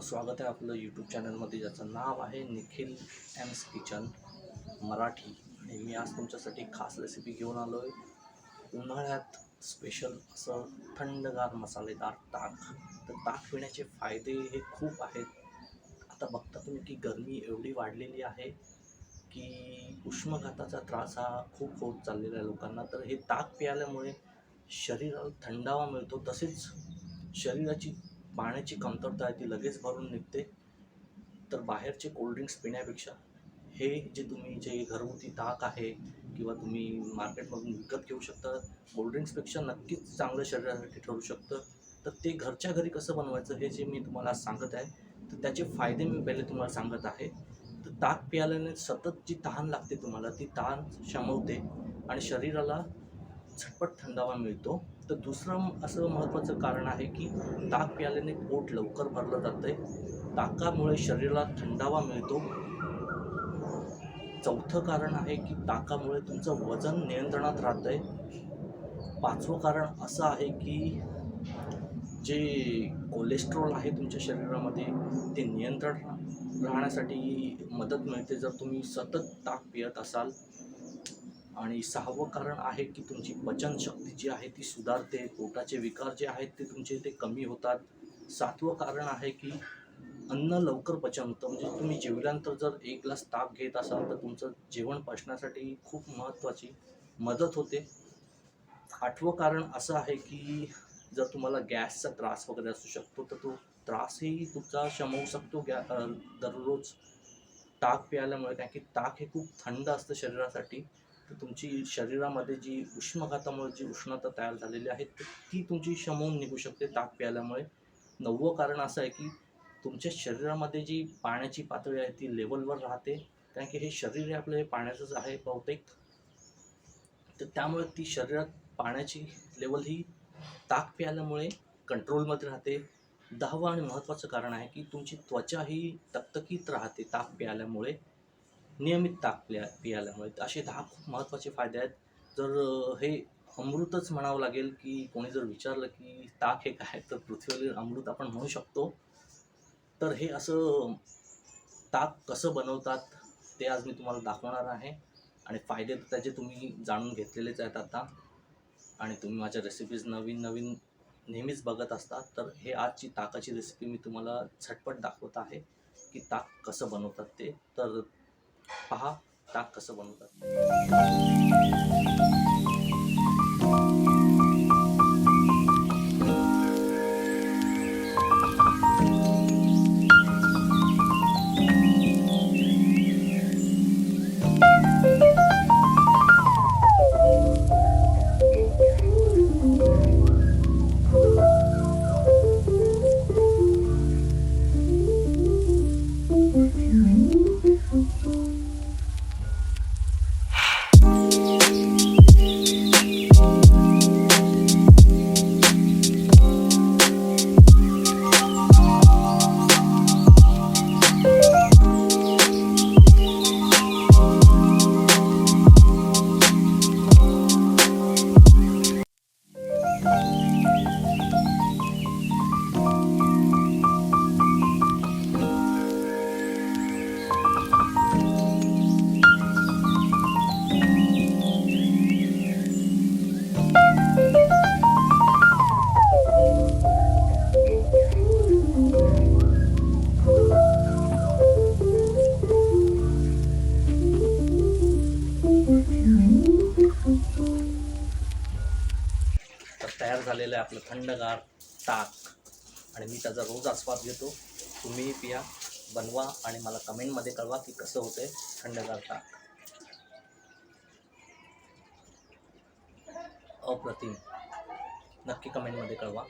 स्वागत आहे आपलं यूट्यूब चॅनलमध्ये, ज्याचं नाव आहे निखिल एम्स किचन मराठी. आणि मी आज तुमच्यासाठी खास रेसिपी घेऊन आलो आहे. उन्हाळ्यात स्पेशल असं थंडगार मसालेदार ताक. तर ताक पिण्याचे फायदे हे खूप आहेत. आता बघता तुम्ही की गरमी एवढी वाढलेली आहे की उष्माघाताचा त्रास हा खूप होत चाललेला आहे लोकांना. तर हे ताक प्यायल्यामुळे शरीराला थंडावा मिळतो, तसेच शरीराची पाण्याची कमतरता आहे ती लगेच भरून निघते. तर बाहेरचे कोल्ड्रिंक्स पिण्यापेक्षा हे जे तुम्ही जे घरगुती ताक आहे किंवा तुम्ही मार्केटमधून विकत घेऊ शकता, कोल्ड्रिंक्सपेक्षा नक्कीच चांगलं शरीरासाठी ठरू शकतं. तर ते घरच्या घरी कसं बनवायचं हे जे मी तुम्हाला सांगत आहे, तर त्याचे फायदे मी पहिले तुम्हाला सांगत आहे. तर ताक प्यायल्याने सतत जी तहान लागते तुम्हाला, ती तहान शमवते आणि शरीराला झटपट थंडावा मिळतो. तर दुसरं असं महत्त्वाचं कारण आहे की ताक प्यायल्याने पोट लवकर भरलं जातं आहे. ताकामुळे शरीराला थंडावा मिळतो. चौथं कारण आहे की ताकामुळे तुमचं वजन नियंत्रणात राहतं आहे. पाचवं कारण असं आहे की जे कोलेस्ट्रॉल आहे तुमच्या शरीरामध्ये, ते नियंत्रण राहण्यासाठी मदत मिळते जर तुम्ही सतत ताक पित असाल. आणि सहावं कारण आहे की तुमची पचनशक्ती जी आहे ती सुधारते. पोटाचे विकार जे आहेत ते तुमचे ते कमी होतात. सातवं कारण आहे की अन्न लवकर पचन होतं. म्हणजे तुम्ही जेवल्यानंतर जर एक ग्लास ताक घेत असाल तर तुमचं जेवण पचण्यासाठी खूप महत्त्वाची मदत होते. आठवं कारण असं आहे की जर तुम्हाला गॅसचा त्रास वगैरे असू शकतो, तर तो त्रासही तुमचा शमवू शकतो दररोज ताक प्यायल्यामुळे. कारण की ताक हे खूप थंड असतं शरीरासाठी. तर तुमची शरीरामध्ये जी उष्माघातामुळे जी उष्णता तयार झालेली आहे ती तुमची शमवून निघू शकते ताक प्यायल्यामुळे. नववं कारण असं आहे की तुमच्या शरीरामध्ये जी पाण्याची पातळी आहे ती लेवलवर राहते. कारण की हे शरीर हे आपलं हे पाण्याचंच आहे बहुतेक. तर त्यामुळे ती शरीरात पाण्याची लेवल ही ताक प्यायल्यामुळे कंट्रोलमध्ये राहते. दहावं आणि महत्त्वाचं कारण आहे की तुमची त्वचा ही तकतकीत राहते ताक प्यायल्यामुळे, नियमित ताक पियाल्यामुळे. असे 10 खूप महत्त्वाचे फायदे आहेत. जर हे अमृतच म्हणावं लागेल की कोणी जर विचारलं की ताक हे काय, तर पृथ्वीवरील अमृत आपण म्हणू शकतो. तर हे असं ताक कसं बनवतात ते आज मी तुम्हाला दाखवणार आहे. आणि फायदे तर त्याचे तुम्ही जाणून घेतलेलेच आहेत आता. आणि तुम्ही माझ्या रेसिपीज नवीन नवीन नेहमीच बघत असता. तर हे आजची ताकाची रेसिपी मी तुम्हाला झटपट दाखवत आहे की ताक कसं बनवतात ते. तर पहा ताक कसं बनवतात. तर तयार झालेलं आहे आपलं थंडगार ताक. आणि मी त्याचा रोज आस्वाद घेतो. तुम्हीही पिया, बनवा आणि मला कमेंटमध्ये कळवा की कसं होतंय थंडगार ताक. अप्रतिम. नक्की कमेंटमध्ये कळवा.